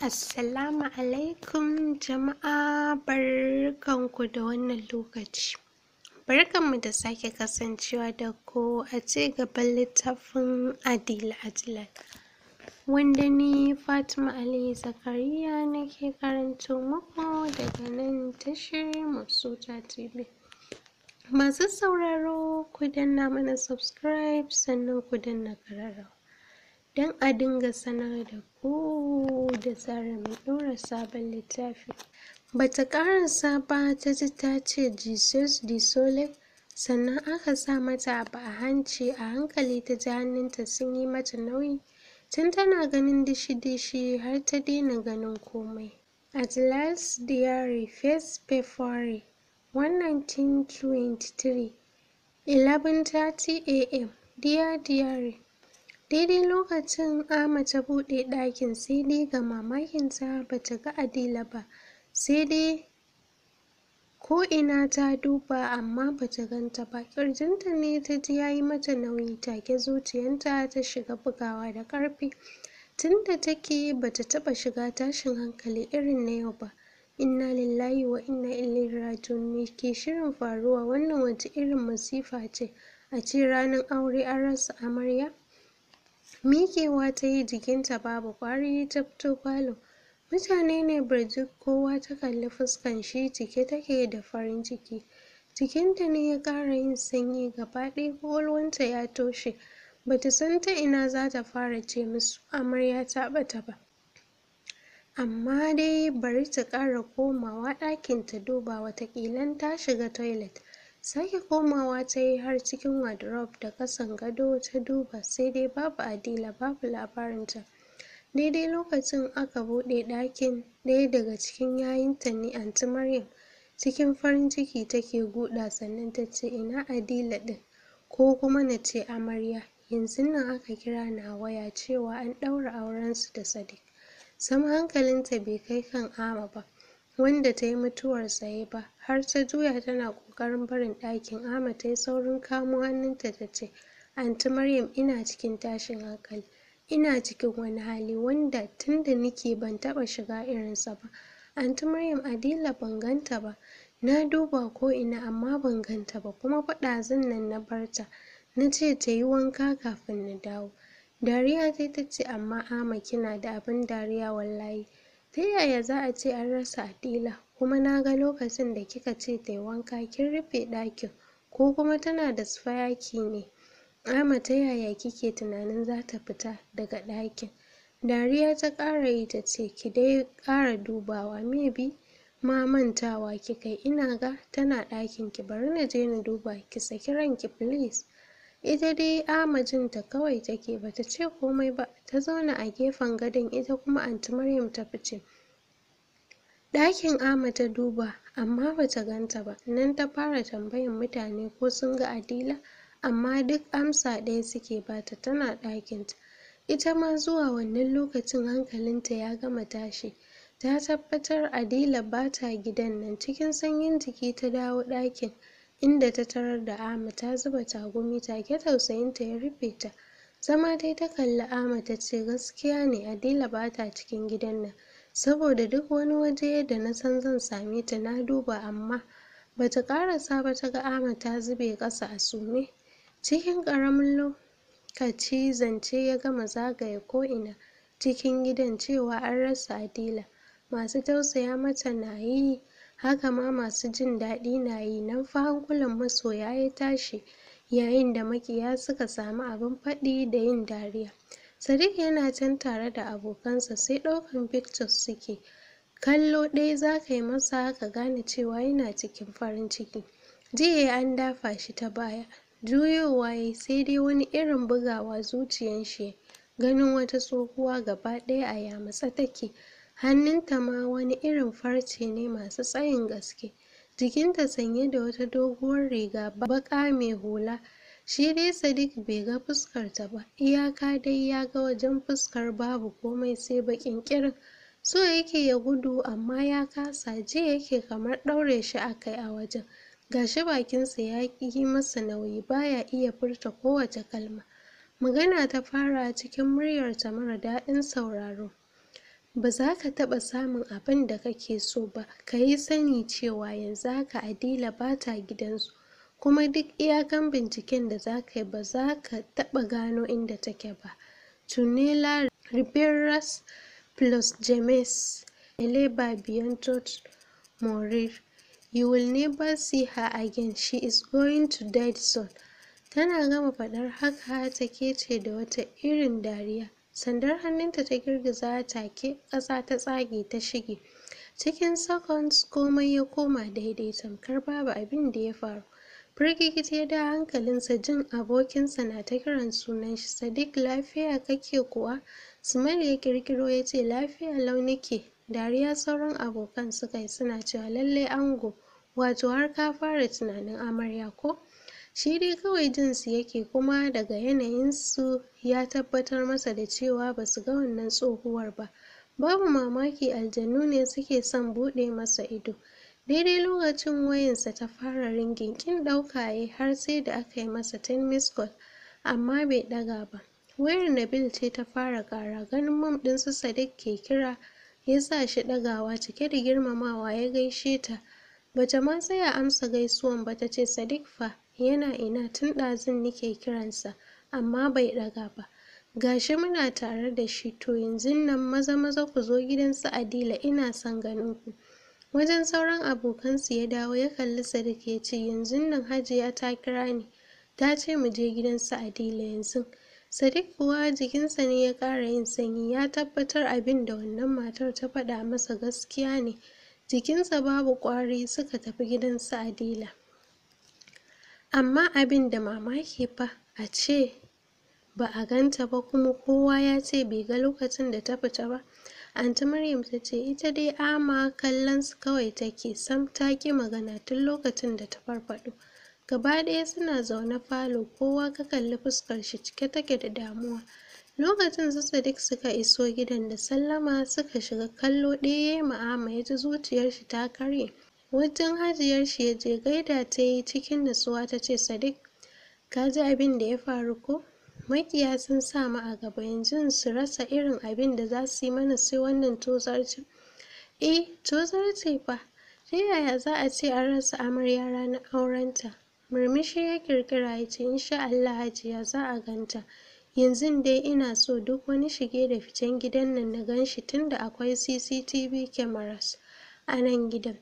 Assalamu alaikum jama'a, barkanku da wannan lokaci. Barkanmu da sake kasancewa da ku a ci gaban littafin Adila Ajlal, wanda ni Fatima Ali Zakariya nake karanto muku daga nan tashar Mabsuta TV. Masu sauraro, ku danna mana subscribe sannan ku danna ƙararrawa don a dinga sanar da ku da zarar mai ɗora sabon littafi. Bata ƙarasa ba ta ji ta ce Jesus di Sole, sannan aka sa mata abu a hanci. A hankali ta ji hannunta sun yi mata nauyi, tun tana ganin dishi-dishi har ta daina ganin komai. Ajlal's Diary, 1st February 1923, 11:30 AM. Dear Diary, daidai lokacin Ama ta buɗe ɗakin, sai dai ga mamakinta bata ga Adila ba, sai dai ko ina ta duba amma bata ganta ba. Ƙirjinta ne ta ji yayi mata nauyi, take zuciyarta ta shiga bugawa da ƙarfi. Tunda take bata taɓa shiga tashin hankali irin na yau ba. Inna lillahi wa inna ilaihi raji'un. Me ke shirin faruwa? Wannan wace irin masifa ce? A ce ranar aure an rasa amarya? Miƙewa ta yi, jikinta babu ƙwari, ta fito falo. Mutane ne birjik, kowa ta kalli fuskan shi cike take da farin ciki. Jikinta ne ya ƙara yin sanyi, gaba ɗaya ƙwaƙwalwanta ya toshe. Bata san ta ina za ta fara ce musu amarya ta ɓata ba. Amma dai bari ta ƙara komawa ɗakin ta duba, wataƙilan ta shiga toilet. Sake komawa ta yi har cikin wardrobe da ƙasan gado ta duba, sai dai babu Adila, babu labarinta. Daidai lokacin aka buɗe ɗakin. Ɗaya daga cikin yayinta ne, Anty Maryam. Cikin farin ciki take guɗa, sannan ta ce, ina Adila ɗin, ko kuma na ce amarya. Yanzun nan aka kira ni a waya cewa an ɗaura aurensu da Sadiq. Sam hankalinta bai kai kan Ama ba, wanda ta yi mutuwar tsaye ba. Har ta juya tana ƙoƙarin barin ɗakin, Ama ta yi saurin kamo hannunta ta ce, Anty Maryam, ina cikin tashin hankali. Ina cikin wani hali wanda tunda nike ban taɓa shiga irinsa ba. Anty Maryam, Adila ban ganta ba. Na duba ko ina amma ban ganta ba, kuma fa ɗazun nan na barta. Na ce ta yi wanka kafin na dawo. Dariya ta ce, amma Ama kina da abin dariya wallahi. Ta yaya za a ce an rasa Adila? Kuma na ga lokacin da kika ce ta yi wanka kin rufe ɗakin, ko kuma tana da spare key ne? Ama, ta yaya kike tunanin za ta fita daga ɗakin? Dariya ta ƙara yi ta ce, ki dai ƙara dubawa, maybe ma mantawa kika yi. Ina ga tana ɗakin ki, bari na je na duba, ki saki ranki please. Ita dai Ama jinta kawai take, bata ce komai ba. Ta zauna a gefen gadon, ita kuma Anty Maryam ta fice. Ɗakin Ama ta duba amma bata ganta ba. Nan ta fara tambayan mutane ko sun ga Adila, amma duk amsa ɗaya suke bata, tana ɗakinta. Ita ma zuwa wannan lokacin hankalinta ya gama tashi. Ta tabbatar Adila bata gidan nan. Cikin sanyin jiki ta dawo ɗakin, inda ta tarar da Ama ta zuba tagumi, take tausayinta ya rufe ta. Zama dai ta kalli Ama ta ce, gaskiya ne Adila bata cikin gidan nan, saboda duk wani waje da na san zan same ta na duba, amma bata ƙarasa ba ta ga Ama ta zube ƙasa a sume. Cikin ƙaramin lokaci zance ya gama zagaye ko'ina cikin gidan cewa an rasa Adila. Masu tausaya mata na yi, haka ma masu jin daɗi na yi. Nan fa hankulan masoya ya tashi, yayin da maƙiya suka samu abin faɗi da yin dariya. Sadiq yana can tare da abokansa, sai ɗaukan pictures suke. Kallo ɗaya za ka yi masa ka gane cewa yana cikin farin ciki. Jiya an dafa shi ta baya, juyowa yayi, sai dai wani irin bugawa zuciyan shi, ganin wata tsohuwa gaba ɗaya a yamutse take. Hannunta ma wani irin farce ne masu tsayin gaske. Jikinta sanye da wata doguwar riga baƙa mai hula. Shi dai Sadiq bai ga fuskarta ba, iyaka dai ya ga wajen fuskar babu komai sai baƙin ƙirin. So yake ya gudu amma ya kasa, ji yake kamar ɗaure shi akai a wajen. Gashi bakinsa ya yi masa nauyi, baya iya furta kowace kalma. Magana ta fara cikin muryarta mara daɗin sauraro. ba za ka taɓa samun abin da kake so ba. Ka yi sani cewa yanzu haka Adila ba ta gidansu, kuma duk iyakan binciken da za ka yi ba za ka taɓa gano inda take ba. Tunela Riberas plus James Eleba beyond Morir. You will never see her again. She is going to die soon. Tana gama faɗar haka ta kece da wata irin dariya. Sandar hannunta ta girgiza take, ƙasa ta tsage ta shige. Cikin seconds komai ya koma daidai tamkar babu abin da ya faru. Firgigit ya da hankalinsa jin abokinsa na ta kiran sunan shi. Sadiq, lafiya kake kuwa? Sumail ya kirkiro ya ce lafiya lau nake. Dariya sauran abokan suka yi suna cewa lallai ango, wato har ka fara tunanin amarya ko? Shi dai kawai jinsu yake, kuma daga yanayinsu ya tabbatar masa da cewa ba su ga wannan tsohuwar ba. Babu mamaki aljanu ne suke son buɗe masa ido. Daidai lokacin wayansa ta fara ringin, kin ɗauka yayi har sai da aka yi masa 10 missed call amma bai ɗaga ba. Wayar Nabil ce ta fara ƙara, ganin mom ɗin su Sadiq ke kira ya sa shi ɗagawa. Cike da girmamawa ya gaishe ta. Bata ma tsaya amsa gaisuwan ba, ta ce Sadiq fa yana ina? Tun ɗazun nike kiransa amma bai ɗaga ba. Gashi muna tare da shi, to yanzun nan maza maza ku zo gidan su Adila, ina son ganin ku. Wajen sauran abokansu ya dawo ya kalli Sadiq ya ce yanzun nan Hajiya ta kira ni, ta ce mu je gidan su Adila yanzun. Sadiq kuwa jikinsa ne ya ƙara yin sanyi, ya tabbatar abin da wannan matar ta faɗa masa gaskiya ne. Jikinsa babu ƙwari suka tafi gidan su Adila. Amma abin da mamaki fa, a ce ba a ganta ba, kuma kowa ya ce bai ga lokacin da ta fita ba. Anti Maryam ta ce ita dai Ama kallon su kawai take, sam ta ƙi magana tun lokacin da ta farfaɗo. Gaba ɗaya suna zaune falo, kowa ka kalli fuskar shi cike take da damuwa. Lokacin su Sadiq suka iso gidan da sallama suka shiga, kallo ɗaya ya ma Ama, ya ji zuciyar shi ta karye. Wajen hajiyar shi ya je gaida ta yi cikin nutsuwa ta ce Sadiq, ka ji abin da ya faru ko? Makiya sun sa mu a gaba, yanzu su rasa irin abin da za su yi mana sai wannan tozarci. Tozarci fa, ta yaya za a ce an rasa amarya ranar aurenta? Murmushi ya kirkira ya ce insha Allah Hajiya za a ganta. Yanzu dai ina so duk wani shige da ficen gidan nan na gan shi, tunda akwai CCTV cameras a nan gidan.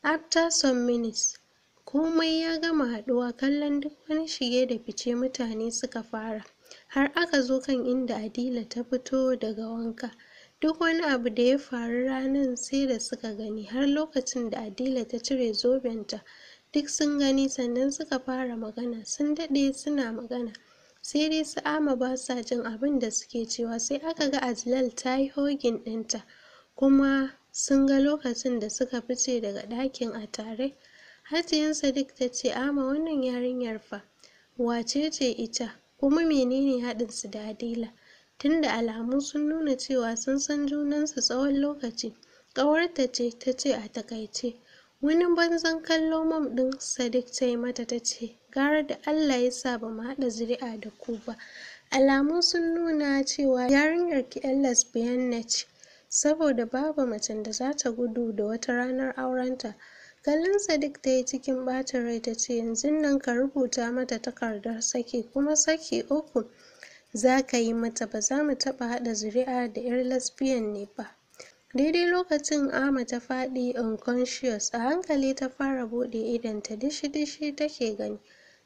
After some minutes, komai ya gama haɗuwa, kallon duk wani shige da fice mutane suka fara. Har aka zo kan inda Adila ta fito daga wanka. Duk wani abu da ya faru ranar sai da suka gani, har lokacin da Adila ta cire zobenta duk sun gani, sannan suka fara magana. Sun daɗe suna magana, sai dai su Ama ba sa jin abin da suke cewa. Sai aka ga Ajlal ta yi hogin ɗinta, kuma sun ga lokacin da suka fice daga ɗakin a tare. Hajiyan Sadiq ta ce Ama, wannan yarinyar fa wace ce ita, kuma menene haɗinsu da Adila? Tunda alamu sun nuna cewa sun san junansu tsawon lokaci. Ƙawarta ce, ta ce a takaice. Wani banzan kallo mom ɗin Sadiq ta yi mata ta ce gara da Allah ya sa ba mu haɗa zuri'a da ku ba. Alamu sun nuna cewa yarinyar ki 'yan lesbian ne ce, saboda babu macen da za ta gudu da wata ranar aurenta. Kallon Sadiq ta yi cikin ɓacin rai ta ce yanzun nan ka rubuta mata takardar saki, kuma saki 3 za ka yi mata, ba za mu taɓa haɗa zuri'a da 'yar lesbian ne ba. Daidai lokacin Ama ta faɗi unconscious, a hankali ta fara buɗe idonta, dishi-dishi take gani.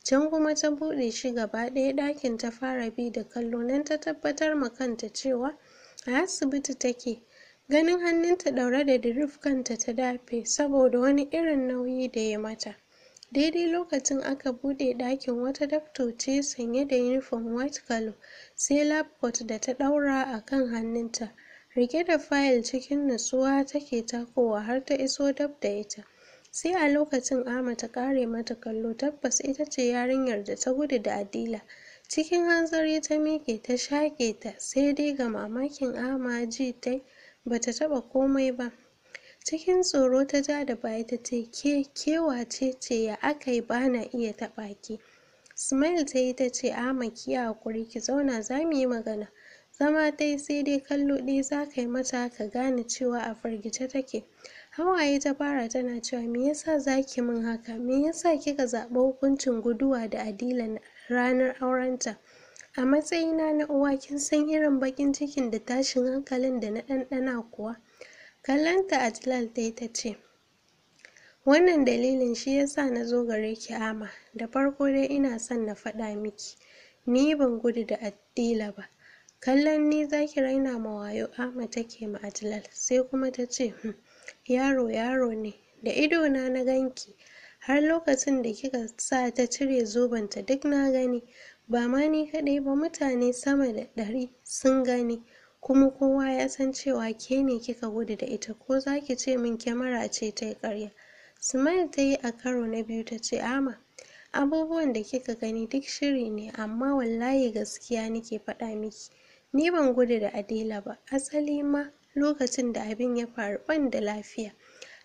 Can kuma ta buɗe shi gaba ɗaya, ɗakin ta fara bi da kallo, nan ta tabbatar ma kanta cewa a asibiti take. Ganin hannunta ɗaure da drip, kanta ta dafe saboda wani irin nauyi da ya mata. Daidai lokacin aka buɗe ɗakin, wata doctor ce sanye da uniform white color, sai lab coat da ta ɗaura a kan hannunta. Rike da fayil cikin nutsuwa take takowa har ta iso dab da ita. Sai a lokacin Ama ta ƙare mata kallo, tabbas ita ce yarinyar da ta gudu da Adila. Cikin hanzari ta miƙe ta shaƙe ta, sai dai ga mamakin Ama ji tai bata taɓa komai ba. Cikin tsoro ta ja da baya ta ce ke wace ce, ya aka yi bana iya taɓa ki? Smile ta yi ta ce Ama ki yi haƙuri, ki zauna za mu yi magana. Zama ta sai dai kallo ɗaya za ka yi mata ka gane cewa a firgice take. Hawaye ta fara tana cewa me yasa za ki min haka? Me yasa kika zaɓi hukuncin guduwa da Adila ranar aurenta? A matsayina na uwa kin san irin baƙin cikin da tashin hankalin da na ɗanɗana kuwa? Kallonta Ajlal ta yi ta ce, wannan dalilin shi yasa na zo gare ki Ama. Da farko dai ina son na faɗa miki, ni ban gudu da Adila ba. Kallon ni za ki raina ma wayo Ama take ma Ajlal, sai kuma ta ce, yaro ne, da idona na ganki, har lokacin da kika sa ta cire zobenta duk na gani, ba ma ni kaɗai ba mutane sama da 100 sun gani, kuma kowa ya san cewa ke ne kika gudu da ita, ko za ki ce min kyamara ce ta yi ƙarya? Smile ta yi a karo na biyu ta ce, Ama, abubuwan da kika gani duk shiri ne, amma wallahi gaskiya nake faɗa miki. Ni ban gudu da Adila ba, asali ma lokacin da abin ya faru ban da lafiya.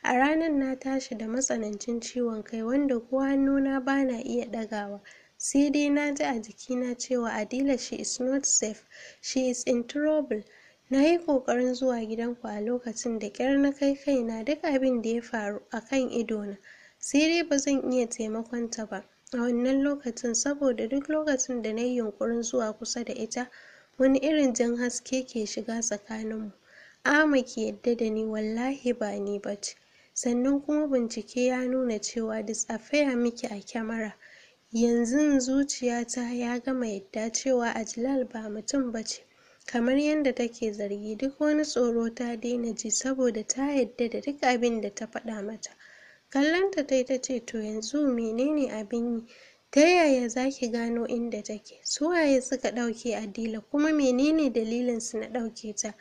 A ranar na tashi da matsanancin ciwon kai wanda ko hannuna ba na iya ɗagawa. Sai dai na ji a jikina cewa Adila she is not safe, she is in trouble. Na yi ƙoƙarin zuwa gidanku a lokacin da ƙyar na kai kaina duk abin da ya faru a kan idona. Sai dai ba zan iya taimakonta ba a wannan lokacin saboda duk lokacin da na yi yunƙurin zuwa kusa da ita, wani irin jan haske ke shiga tsakaninmu. Ama ki yadda da ni wallahi ba ni ba ce. Sannan kuma bincike ya nuna cewa disafaya miki a kyamara. Yanzu zuciyata ya gama yadda cewa Ajlal ba mutum ba ce kamar yadda take zargi. Duk wani tsoro ta daina ji saboda ta yadda da duk abin da ta faɗa mata. Kallonta ta yi ta ce, to yanzu menene abin yi? Ta yaya za ki gano inda take? Su waye suka ɗauke Adila kuma menene dalilinsu na ɗauke ta?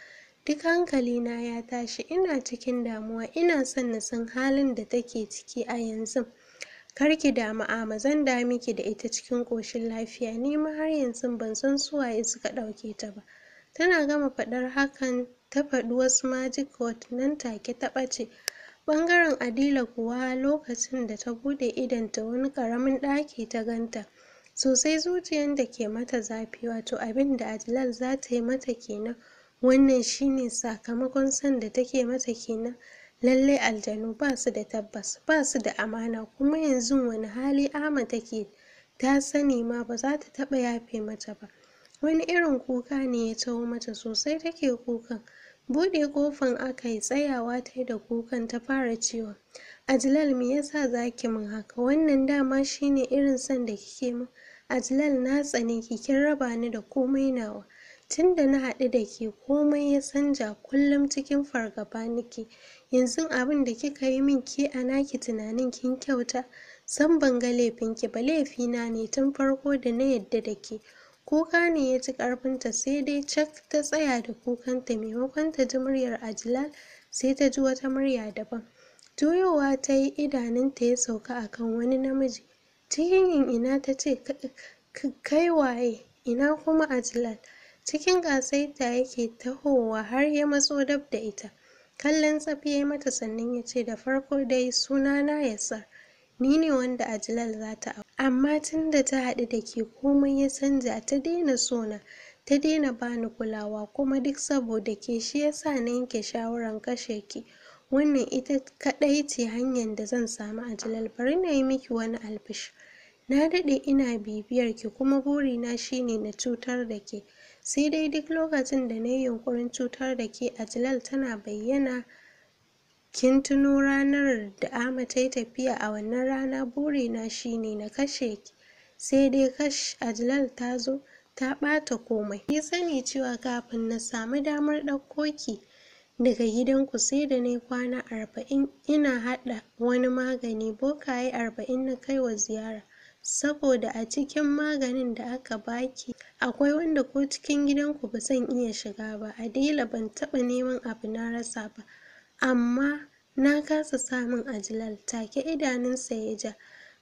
Duk hankalina ya tashi, ina cikin damuwa, ina son na san halin da take ciki a yanzu. Kar ki damu Ama, zan dawo miki da ita cikin ƙoshin lafiya. Ni ma har yanzu ban san su waye suka ɗauke ta ba. Tana gama faɗar hakan ta faɗi wasu magic word nan take ta ɓace. Ɓangaren Adila kuwa lokacin da ta buɗe idonta wani ƙaramin ɗaki ta ganta. Sosai zuciyarta ke mata zafi, wato abin da Ajlal za ta yi mata kenan. Wannan shine sakamakon son da take mata kenan. Lallai aljanu ba su da tabbas, ba su da amana, kuma yanzu wani hali Ama take ta sani ma ba za ta taɓa yafe mata ba. Wani irin kuka ne ya taho mata, sosai take kukan. Buɗe ƙofan aka yi, tsayawa ta yi da kukan ta fara cewa, Ajlal me yasa za ki min haka? Wannan dama shine irin son da kike min? Ajlal na tsane ki, kin raba ni da komai nawa. Tun da na haɗu da ke komai ya canja, kullum cikin fargaba nake. Yanzu abin da kika yi min ke a naki tunanin kin kyauta? San ban ga laifinki ba, laifina ne tun farko da na yadda da ke. Kuka ne ya ci ƙarfinta, sai dai cak ta tsaya da kukanta. Maimakon ta ji muryar Ajlal sai ta ji wata murya daban. Juyowa ta yi, idanunta ya sauka akan wani namiji. Cikin ina ta ce, kai waye? Ina kuma Ajlal? Cikin ƙasaita yake tahowa har ya matso dab da ita. Kallon tsafi ya mata sannan ya ce, da farko dai sunana Yasar. Ni ne wanda Ajlal za ta aura. Amma tun da ta haɗu da ke komai ya canja, ta daina sona, ta daina bani kulawa, kuma duk saboda ke shi yasa na yanke shawaran kashe ki. Wannan ita kaɗai ce hanyar da zan samu Ajlal. Bari na yi miki wani albishir. Na daɗe ina bibiyar ki kuma burina shine na cutar da ke. Sai dai duk lokacin da na yi yunƙurin cutar da ke, Ajlal tana bayyana. Kin tuno ranar da Ama ta yi tafiya? A wannan rana burina shine na kashe ki. Sai dai kash, Ajlal ta zo ta ɓata komai. Ki sani cewa kafin na samu damar ɗauko ki daga gidanku sai da na yi kwana 40 ina haɗa wani magani. Bokaye 40 na kai wa ziyara. Saboda a cikin maganin da aka baki akwai wanda ko cikin gidanku ba zan iya shiga ba. Adila ban taɓa neman abu na rasa ba, amma na kasa samun Ajlal. Take idanunsa ya ja,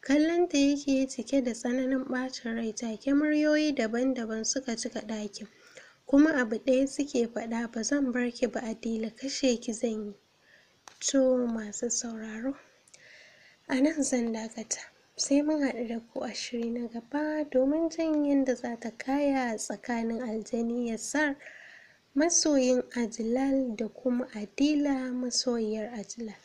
kallonta yake cike da tsananin ɓacin rai. Take muryoyi daban-daban suka cika ɗakin, kuma abu ɗaya suke faɗa, ba zan bar ki ba Adila, kashe ki zan yi. To masu sauraro, a nan zan dakata. Sai mun haɗu da ku a shiri na gaba domin jin yadda za ta kaya tsakanin aljani Yasar masoyin Ajlal da kuma Adila masoyiyar Ajlal.